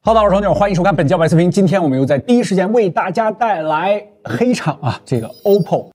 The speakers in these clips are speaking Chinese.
好的，我是头牛，欢迎收看本期白视频。今天我们又在第一时间为大家带来黑厂啊，这个 OPPO。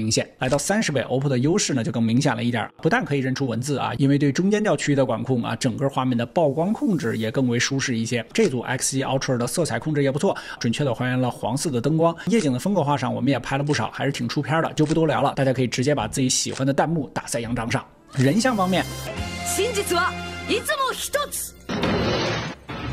明显。来到30倍 ，OPPO 的优势呢就更明显了一点，不但可以认出文字啊，因为对中间调区域的管控啊，整个画面的曝光控制也更为舒适一些。这组 X1 Ultra 的色彩控制也不错，准确的还原了黄色的灯光。夜景的风格化上我们也拍了不少，还是挺出片的，就不多聊了。大家可以直接把自己喜欢的弹幕打在扬章上。人像方面，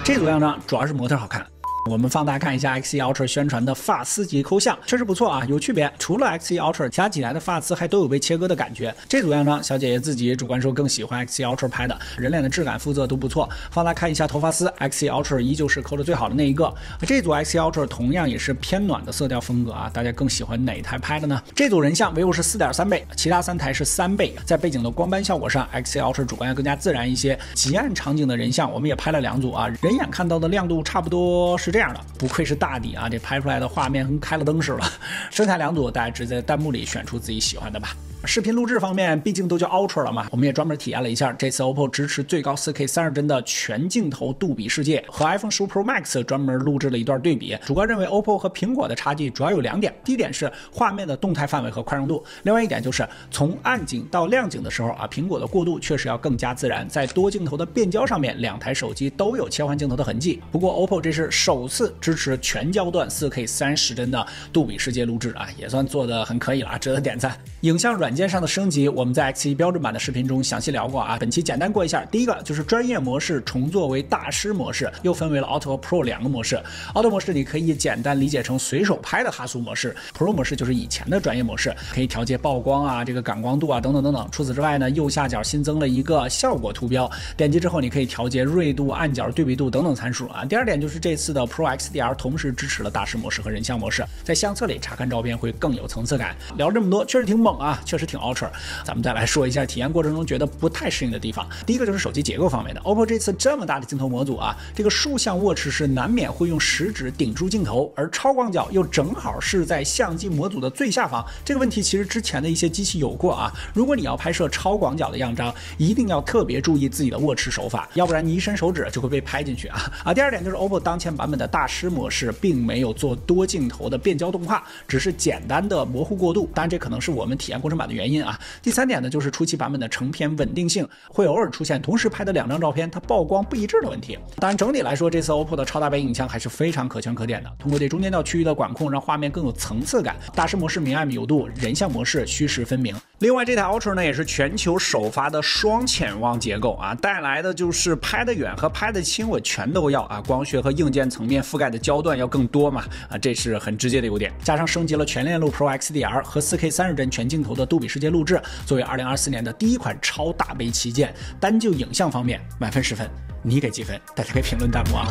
这组样张主要是模特好看。我们放大看一下 X1 Ultra 宣传的发丝级抠像，确实不错啊，有区别。除了 X1 Ultra， 其他几台的发丝还都有被切割的感觉。这组样张，小姐姐自己主观说更喜欢 X1 Ultra 拍的，人脸的质感、肤色都不错。放大看一下头发丝 ，X1 Ultra 依旧是抠的最好的那一个。这组 X1 Ultra 同样也是偏暖的色调风格啊，大家更喜欢哪一台拍的呢？这组人像 vivo 是 4.3 倍，其他3台是3倍。在背景的光斑效果上 ，X1 Ultra 主观要更加自然一些。极暗场景的人像，我们也拍了2组啊，人眼看到的亮度差不多是这样的，不愧是大底啊，这拍出来的画面跟开了灯似的。剩下2组大家直接在弹幕里选出自己喜欢的吧。视频录制方面，毕竟都叫 Ultra 了嘛，我们也专门体验了一下。这次 OPPO 支持最高 4K 30帧的全镜头杜比世界，和 iPhone 15 Pro Max 专门录制了一段对比。主观认为 OPPO 和苹果的差距主要有2点，第一点是画面的动态范围和宽容度，另外一点就是从暗景到亮景的时候啊，苹果的过渡确实要更加自然。在多镜头的变焦上面，2台手机都有切换镜头的痕迹。不过 OPPO 这是首次支持全焦段 4K 30帧的杜比世界录制啊，也算做得很可以了，值得点赞。影像软件上的升级，我们在 X1 标准版的视频中详细聊过啊，本期简单过一下。第一个就是专业模式重做为大师模式，又分为了 Auto 和 Pro 2个模式。Auto 模式你可以简单理解成随手拍的哈苏模式 ，Pro 模式就是以前的专业模式，可以调节曝光啊、这个感光度啊等等等等。除此之外呢，右下角新增了一个效果图标，点击之后你可以调节锐度、暗角、对比度等等参数啊。第二点就是这次的 Pro XDR 同时支持了大师模式和人像模式，在相册里查看照片会更有层次感。聊了这么多，确实挺猛啊，确实挺 Ultra。咱们再来说一下体验过程中觉得不太适应的地方。第一个就是手机结构方面的 ，OPPO 这次这么大的镜头模组啊，这个竖向握持是难免会用食指顶住镜头，而超广角又正好是在相机模组的最下方。这个问题其实之前的一些机器有过啊。如果你要拍摄超广角的样张，一定要特别注意自己的握持手法，要不然你一伸手指就会被拍进去啊。第二点就是 OPPO 当前版本的大师模式并没有做多镜头的变焦动画，只是简单的模糊过渡，当然这可能是我们体验过程版的原因啊。第三点呢，就是初期版本的成片稳定性会偶尔出现同时拍的2张照片它曝光不一致的问题。当然整体来说，这次 OPPO 的超大杯影像还是非常可圈可点的，通过对中间调区域的管控，让画面更有层次感。大师模式明暗有度，人像模式虚实分明。另外这台 Ultra 呢也是全球首发的双潜望结构啊，带来的就是拍得远和拍得清我全都要啊，光学和硬件层面覆盖的焦段要更多嘛啊，这是很直接的优点。加上升级了全链路 Pro XDR 和 4K 30帧全镜头的杜比世界录制，作为2024年的第一款超大杯旗舰，单就影像方面满分10分，你给几分？大家可以评论弹幕啊。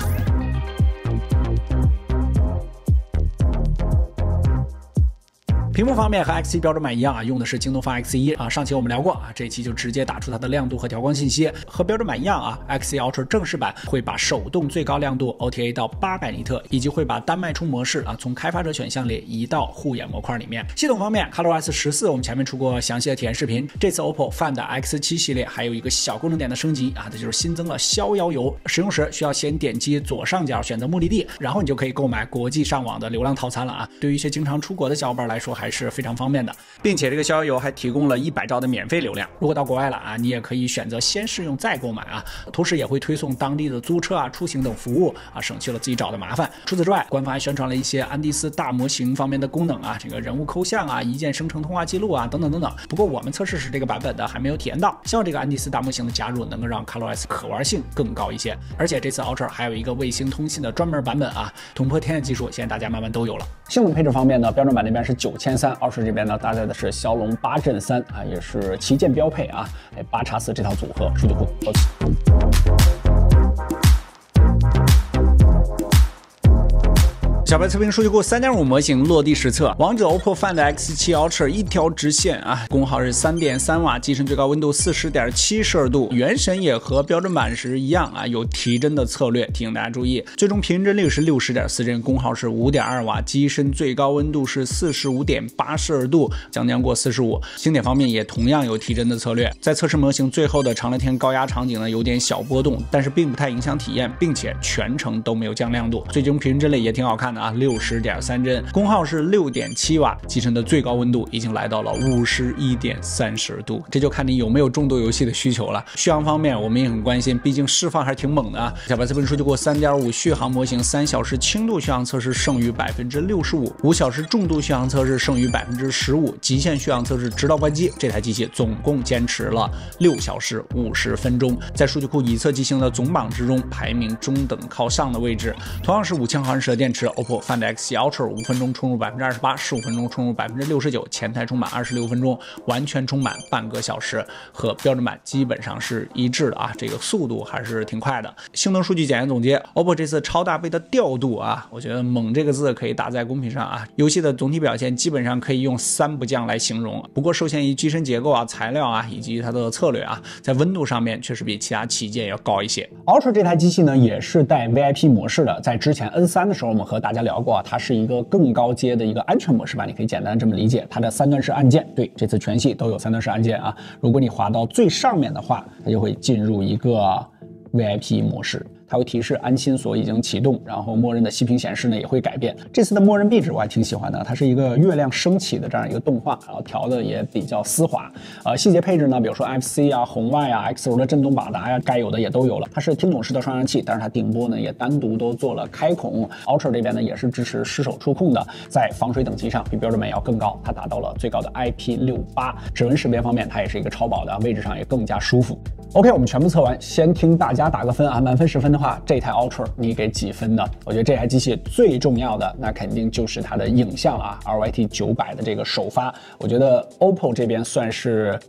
屏幕方面和 X1 标准版一样啊，用的是京东方 X1 啊，上期我们聊过啊，这一期就直接打出它的亮度和调光信息。和标准版一样啊 ，X1 Ultra 正式版会把手动最高亮度 OTA 到800尼特，以及会把单脉冲模式啊从开发者选项里移到护眼模块里面。系统方面 ，ColorOS 14我们前面出过详细的体验视频，这次 OPPO Find X7 系列还有一个小功能点的升级啊，这就是新增了逍遥游。使用时需要先点击左上角选择目的地，然后你就可以购买国际上网的流量套餐了啊。对于一些经常出国的小伙伴来说，还是非常方便的，并且这个逍遥游还提供了100兆的免费流量。如果到国外了啊，你也可以选择先试用再购买啊，同时也会推送当地的租车啊、出行等服务啊，省去了自己找的麻烦。除此之外，官方还宣传了一些安第斯大模型方面的功能啊，这个人物抠像啊、一键生成通话记录啊等等等等。不过我们测试时这个版本的还没有体验到，希望这个安第斯大模型的加入能够让 ColorOS 可玩性更高一些。而且这次 Ultra 还有一个卫星通信的专门版本啊，捅破天线技术现在大家慢慢都有了。性能配置方面呢，标准版那边是9300，Ultra 这边呢搭载的是骁龙8 Gen 3啊，也是旗舰标配啊，8x4这套组合数据库。小白测评数据库 3.5 模型落地实测，王者 OPPO Find X7 Ultra 一条直线啊，功耗是 3.3 瓦，机身最高温度 40.7摄氏度，原神也和标准版时一样啊，有提帧的策略，提醒大家注意。最终平均帧率是 60.4帧，功耗是 5.2 瓦，机身最高温度是 45.8 摄氏度，将过45。星点方面也同样有提帧的策略，在测试模型最后的长乐天高压场景呢，有点小波动，但是并不太影响体验，并且全程都没有降亮度，最终平均帧率也挺好看的。啊，60.3帧，功耗是6.7瓦，集成的最高温度已经来到了51.30度，这就看你有没有重度游戏的需求了。续航方面我们也很关心，毕竟释放还是挺猛的啊。小白测评数据库 3.5 续航模型3小时轻度续航测试胜于65%，5小时重度续航测试胜于15%，极限续航测试直到关机，这台机器总共坚持了6小时50分钟，在数据库已测机型的总榜之中排名中等靠上的位置。同样是5000毫安时的电池 ，OPPO Find X7 Ultra 5分钟充入28%，15分钟充入69%，前台充满26分钟，完全充满半个小时，和标准版基本上是一致的啊，这个速度还是挺快的。性能数据检验总结 ，OPPO 这次超大杯的调度啊，我觉得猛这个字可以打在公屏上啊。游戏的总体表现基本上可以用3不降来形容，不过受限于机身结构啊、材料啊以及它的策略啊，在温度上面确实比其他旗舰要高一些。Ultra 这台机器呢也是带 VIP 模式的，在之前 N3 的时候我们和大家聊过啊，它是一个更高阶的一个安全模式吧，你可以简单这么理解。它的3段式按键，对，这次全系都有3段式按键啊。如果你滑到最上面的话，它就会进入一个 VIP 模式。它会提示安心锁已经启动，然后默认的息屏显示呢也会改变。这次的默认壁纸我还挺喜欢的，它是一个月亮升起的这样一个动画，然后调的也比较丝滑。细节配置呢，比如说 NFC 啊、红外啊、X 轴的震动马达呀，该有的也都有了。它是听懂式的双扬器，但是它顶部呢也单独都做了开孔。Ultra 这边呢也是支持失手触控的，在防水等级上比标准版要更高，它达到了最高的 IP68。指纹识别方面，它也是一个超薄的，位置上也更加舒服。OK， 我们全部测完，先听大家打个分啊，满分10分的话，这台 Ultra 你给几分呢？我觉得这台机器最重要的那肯定就是它的影像啊 ，RYT 900的这个首发，我觉得 OPPO 这边算是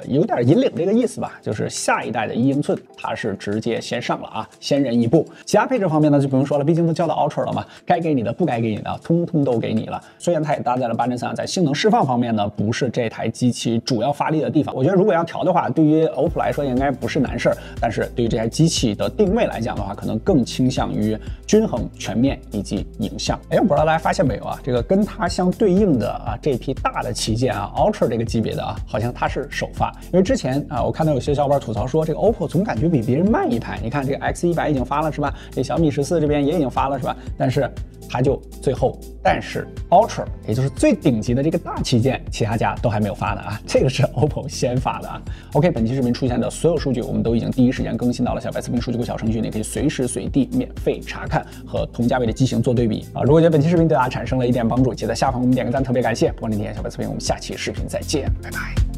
有点引领这个意思吧，就是下一代的1英寸它是直接先上了啊，先人一步。其他配置方面呢就不用说了，毕竟都叫到 Ultra 了嘛，该给你的不该给你的通通都给你了。虽然它也搭载了8.3，在性能释放方面呢不是这台机器主要发力的地方，我觉得如果要调的话，对于 OPPO 来说应该不是难事儿，但是对于这台机器的定位来讲的话，可能更倾向于均衡、全面以及影像。哎，我不知道大家发现没有啊，这个跟它相对应的啊这批大的旗舰啊 ，Ultra 这个级别的啊，好像它是首发。因为之前啊，我看到有些小伙伴吐槽说，这个 OPPO 总感觉比别人慢一拍。你看这个 X100已经发了是吧？这小米14这边也已经发了是吧？但是它就最后，但是 Ultra 也就是最顶级的这个大旗舰，其他家都还没有发呢啊，这个是 OPPO 先发的啊。OK， 本期视频出现的所有数据，我们都已经第一时间更新到了小白测评数据库小程序，你可以随时随地免费查看和同价位的机型做对比啊。如果觉得本期视频对大家产生了一点帮助，记得下方给我们点个赞，特别感谢。不光今天小白测评，我们下期视频再见，拜拜。